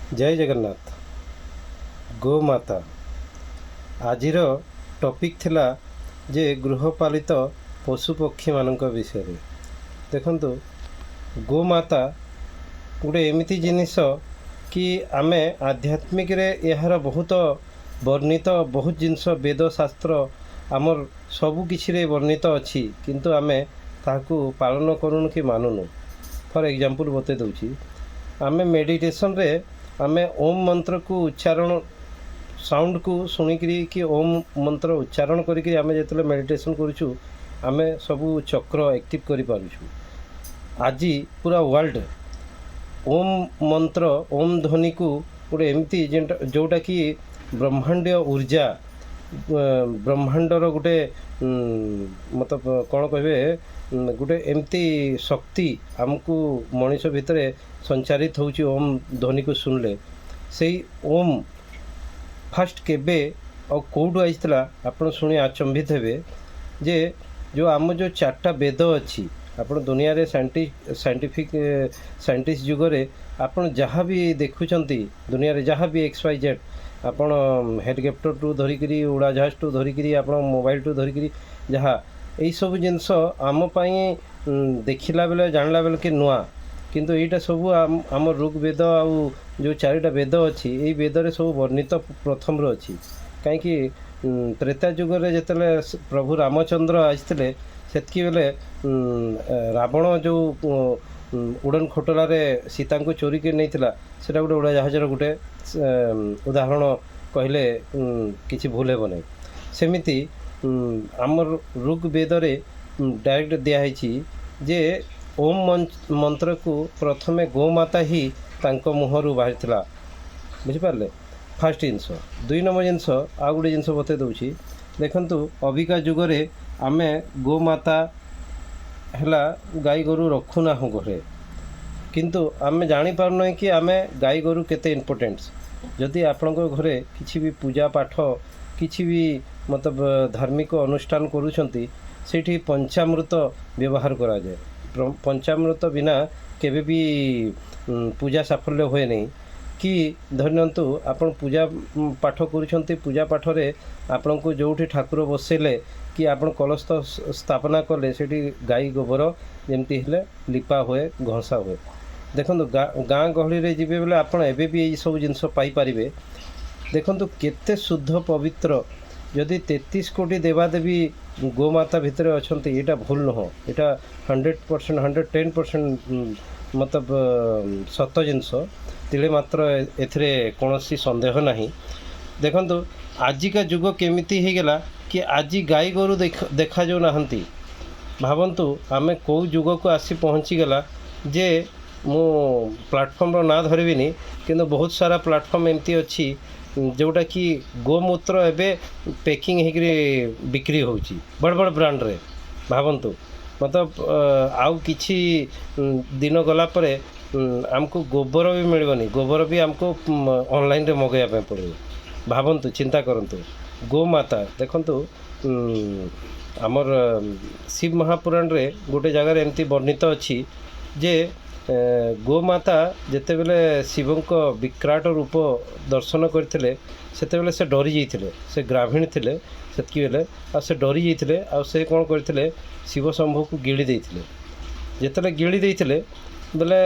जय जगन्नाथ। गोमाता आजिर टॉपिक थिला जे गृहपालित पशुपक्षी मानक विषय रे। देखंतु गोमाता गोटे एमिति जिनिस कि आमे आध्यात्मिक रे यार बहुत वर्णित बहुत जिनस वेद शास्त्र आमर सबु किछि रे वर्णित अछि, किंतु आमे ताकू पालन करूनु कि मानुनु। फॉर एग्जांपल बते दउछि, आमे मेडिटेशन रे आमे ओम मंत्र को उच्चारण साउंड को शुणिकी कि ओम मंत्र उच्चारण करी आमे जेतले मेडिटेशन करूछु आमे सबू चक्र एक्टिव करि पारुछु। आज पूरा वर्ल्ड ओम मंत्र ओम ध्वनि को गोटे एमती जोटा कि ब्रह्मांडीय ऊर्जा ब्रह्मांडर गोटे मतलब कौन कहे गोटे एमती शक्ति आमको मनीष भितर संचारित होची ओम ध्वनि को सुनले। से ओम फास्ट केबे और कौटू आईला आपड़ शुणी आचंबित हे जे जो आम जो चार्टा वेद अच्छी आपण दुनिया रे साइंटिफिक साइंटिस्ट जुगरे आपण जहाँ भी देखुंती दुनिया रे जहाँ भी XYZ आपण हेलीकॉप्टर टू धरिकी उड़ाजाहाज टू धरिकी आप मोबाइल टू धरिकी जहाँ यही सब जिनस आम देखला बेले जानला बेले कि नुआ, किंतु यहाँ सब आम ऋग्वेद आउ जो चारिटा वेद अच्छी यही वेद सब वर्णित प्रथम अच्छी कहीं त्रेता जुगरे जिते प्रभु रामचंद्र आसते सेतकी बेले रावण जो उड़न खटोलार सीता को चोरी कर नहीं सेटा गोटे उड़ाजाहाजर गोटे उदाहरण कहले किसी भूल हे ना। सेमिति आमर ऋग्वेद डायरेक्ट दिखाई जे ओम मंत्र को प्रथमे गोमाता ही तांको मुहरु बाहरी बुझिपारे। फास्ट जिनस दुई नंबर जिनस आ गोटे जिनस बते दूची देखंतु अबिका जुगरे आमे गोमाता हैला गाई गोरु रखुना हूँ घरे, किंतु आमे जानी पारना कि आमे गाई गोरु केते इम्पोर्टेंस। जदि आपण घरे किसी भी पूजा पाठ किसी भी मतलब धार्मिक अनुष्ठान करूछंती सेठी पंचामृत व्यवहार करा जाए। पंचामृत बिना केबे भी पूजा साफल्य हुए नहीं। कि धरनियंतु आपण पूजा पाठ करूछंती पूजा पाठ रे आपण को जोठी ठाकुर बसेले कि आपण कलश स्थापना कले सेठी गाई गोबर जेमती हेले लिपा हुए घसा हुए। देखो गाँ गहली रे जिबे बेले आपण एबे भी यही सब जिनस पाई परिबे। देखो केते शुद्ध पवित्र जदि 33 कोटी देवादेवी गोमाता भितर अच्छा यहाँ भूल नुह, यहाँ 100% 110% मतलब सत जिनस तिले मात्र एथिरे कौनसी संदेह नहीं। देखंतु आजिका जुग केमिति हो गला कि आज गाई गोरु देखा जो नहांती। भावंतु आमे कौ जुग को आसी पहुँची गला जे मु प्लाटफर्म ना धरबिनी, किंतु बहुत सारा प्लाटफर्म एमती अच्छी जोटा कि गोमूत्र एबे पैकिंग होकर बिक्री होची बड़ बड़ ब्रांड रे। भावंतु मतलब आउ किछि दिन गला परे आमको गोबर भी मिलबनी, गोबर भी आमको ऑनलाइन रे मगैया पड़े। भावंतु चिंता करंतु गोमाता देखंतु आमर शिव महापुराण रे गोटे जगार एमती वर्णित अच्छी जे गोमाता जेते बेले शिवंक विकराट रूप दर्शन करते सेते बेले से डरी जाइथिले, से ग्राभीण थिले सेतकी बेले आ से डरी जाइथिले आ से कोन करथिले शिव शंभु को गिली देइथिले। जेतले गिली देइथिले बेले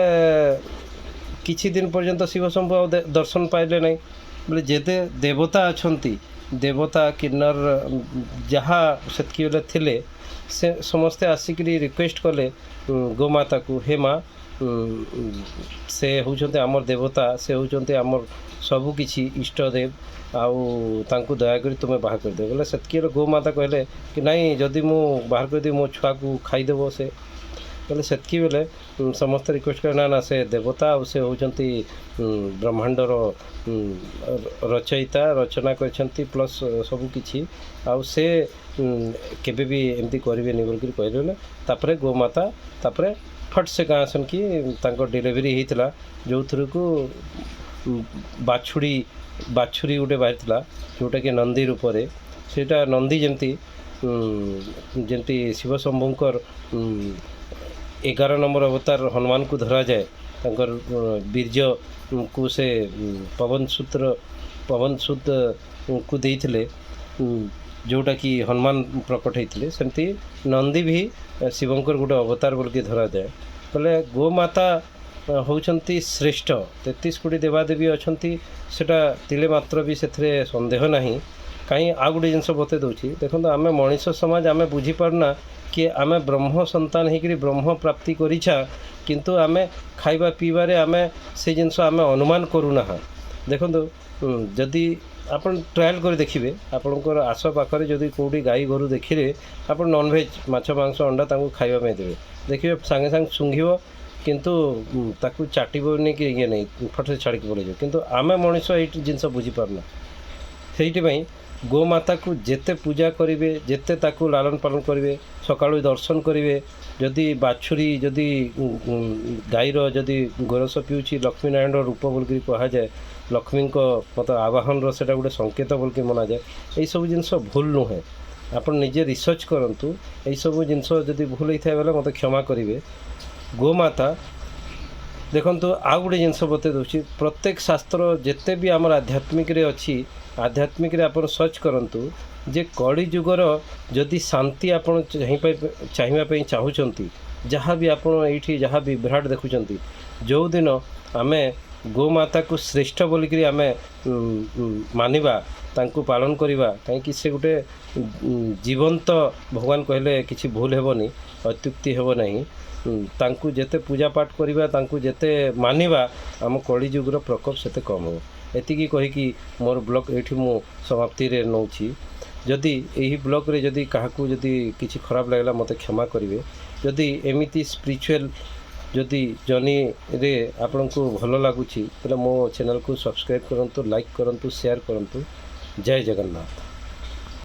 किछि दिन पर्यंत शिव शंभु आ दर्शन पाइले नहीं। बोले जेते देवता अछंती देवता किन्नर जहाँ सेतकी बेले थिले से समस्ते आसिकरी रिक्वेस्ट कले गोमाता को, हे माँ से होउछन्ते आमर देवता, से होउछन्ते आमर सबु किछि इष्टदेव आउ तांको दया करी तुमे बाहर कर दे। बोले सेतकी गोमाता कहले कि नहीं जदि मु बाहर कर दी मो छुआ को खाईदेव से। बोले सेतकी बेले समस्त रिक्वेस्ट कर ना ना से देवता और से होउछन्ती ब्रह्मांडर रचयिता रचना करछन्ती प्लस सबु किछि आउ से केबे भी एमती करिवेनी बोलकरी कहले। तापरे गोमाता तापरे फट से गाँ सन कि तांको डिलीवरी होता जो थ्रू को बाछुरी गोटे बाहरी जोटा कि नंदी रूपरे सेटा नंदी जमती जमती शिव शंभुंकर 11 नंबर अवतार हनुमान को धरा जाए ତାଙ୍କର ବୀର୍ଯ୍ୟକୁ ସେ ପବନ ସୁତକୁ ଦେଇଥିଲେ, ଯେଉଁଟାକି ହନୁମାନ ପ୍ରକଟ ହେଇଥିଲେ। ସେମିତି ନନ୍ଦୀ ବି ଶିବଙ୍କର ଗୋଟେ ଅବତାର ବୋଲିକି ଧରାଯାଏ। ବୋଲେ ଗୋମାତା ହେଉଛନ୍ତି ଶ୍ରେଷ୍ଠ। 33 କୋଟି ଦେବାଦେବୀ ଅଛନ୍ତି, ସେଇଟା ତିଳେ ମାତ୍ର ବି ସେଥିରେ ସନ୍ଦେହ ନାହିଁ। କାହିଁ ଆଉ ଗୋଟେ ଜିନିଷ ବତେଇ ଦେଉଛି, ଦେଖନ୍ତୁ ଆମେ ମଣିଷ ସମାଜ ଆମେ ବୁଝିପାରୁନା କି ଆମେ ବ୍ରହ୍ମ ସନ୍ତାନ ହେଇକରି ବ୍ରହ୍ମ ପ୍ରାପ୍ତି କରିଛା, କିନ୍ତୁ ଆମେ ଖାଇବା ପିଇବାରେ ଆମେ ସେ ଜିନିଷ ଆମେ ଅନୁମାନ କରୁନାହା। ଦେଖନ୍ତୁ ଯଦି ଆପଣ ଟ୍ରାଏଲ୍ କରି ଦେଖିବେ, ଆପଣଙ୍କର ଆଖପାଖରେ ଯଦି କେଉଁଠି ଗାଈ ଗୋରୁ ଦେଖିଲେ, ଆପଣ ନନଭେଜ୍ ମାଛ ମାଂସ ଅଣ୍ଡା ତାଙ୍କୁ ଖାଇବା ପାଇଁ ଦେବେ, ଦେଖିବେ ସାଙ୍ଗେ ସାଙ୍ଗେ ଶୁଙ୍ଘିବ, କିନ୍ତୁ ତାକୁ ଚାଟିବନି କି ଇଏ ନାହିଁ, ଫଟରେ ଛାଡ଼ିକି ପଳେଇଯିବ। କିନ୍ତୁ ଆମେ ମଣିଷ ଏଇ ଜିନିଷ ବୁଝିପାରୁନା। ସେଇଥିପାଇଁ ଗୋମାତାକୁ ଯେତେ ପୂଜା କରିବେ, ଯେତେ ତାକୁ ଲାଳନ ପାଳନ କରିବେ, ସକାଳୁ ଦର୍ଶନ କରିବେ। ଯଦି ବାଛୁରୀ ଯଦି ଗାଈର ଯଦି ଗୋରସ ପିଉଛି, ଲକ୍ଷ୍ମୀନାରାୟଣର ରୂପ ବୋଲିକି କୁହାଯାଏ, ଲକ୍ଷ୍ମୀଙ୍କ ମତ ଆବାହନର ସେଇଟା ଗୋଟେ ସଂକେତ ବୋଲିକି ମନାଯାଏ। ଏଇସବୁ ଜିନିଷ ଭୁଲ ନୁହେଁ। ଆପଣ ନିଜେ ରିସର୍ଚ୍ଚ କରନ୍ତୁ। ଏଇସବୁ ଜିନିଷ ଯଦି ଭୁଲ ହେଇଥାଏ ବୋଲେ ମୋତେ କ୍ଷମା କରିବେ। ଗୋମାତା ଦେଖନ୍ତୁ ଆଉ ଗୋଟେ ଜିନିଷ ବତେଇ ଦେଉଛି, ପ୍ରତ୍ୟେକ ଶାସ୍ତ୍ର ଯେତେ ବି ଆମର ଆଧ୍ୟାତ୍ମିକରେ ଅଛି, ଆଧ୍ୟାତ୍ମିକରେ ଆପଣ ସର୍ଚ୍ଚ କରନ୍ତୁ ଯେ କଳି ଯୁଗର ଯଦି ଶାନ୍ତି ଆପଣ ଚାହିଁବା ପାଇଁ ଚାହୁଁଛନ୍ତି, ଯାହା ବି ଆପଣ ଏଇଠି ଯାହା ବି ବିଭ୍ରାଟ ଦେଖୁଛନ୍ତି, ଯେଉଁଦିନ ଆମେ ଗୋମାତାକୁ ଶ୍ରେଷ୍ଠ ବୋଲିକିରି ଆମେ ମାନିବା, ତାଙ୍କୁ ପାଳନ କରିବା, କାହିଁକି ସେ ଗୋଟେ ଜୀବନ୍ତ ଭଗବାନ କହିଲେ କିଛି ଭୁଲ ହେବନି, ଅତ୍ୟୁକ୍ତି ହେବ ନାହିଁ। ତାଙ୍କୁ ଯେତେ ପୂଜାପାଠ କରିବା, ତାଙ୍କୁ ଯେତେ ମାନିବା, ଆମ କଳିଯୁଗର ପ୍ରକୋପ ସେତେ କମ୍ ହେବ। ଏତିକି କହିକି ମୋର ବ୍ଲଗ୍ ଏଇଠି ମୁଁ ସମାପ୍ତିରେ ନେଉଛି। ଯଦି ଏହି ବ୍ଲଗ୍ରେ ଯଦି କାହାକୁ ଯଦି କିଛି ଖରାପ ଲାଗିଲା ମୋତେ କ୍ଷମା କରିବେ। ଯଦି ଏମିତି ସ୍ପିରିଚୁଆଲ୍ ଯଦି ଜର୍ଣ୍ଣିରେ ଆପଣଙ୍କୁ ଭଲ ଲାଗୁଛି, ତାହେଲେ ମୋ ଚ୍ୟାନେଲ୍କୁ ସବସ୍କ୍ରାଇବ୍ କରନ୍ତୁ, ଲାଇକ୍ କରନ୍ତୁ, ସେୟାର କରନ୍ତୁ। ଜୟ ଜଗନ୍ନାଥ।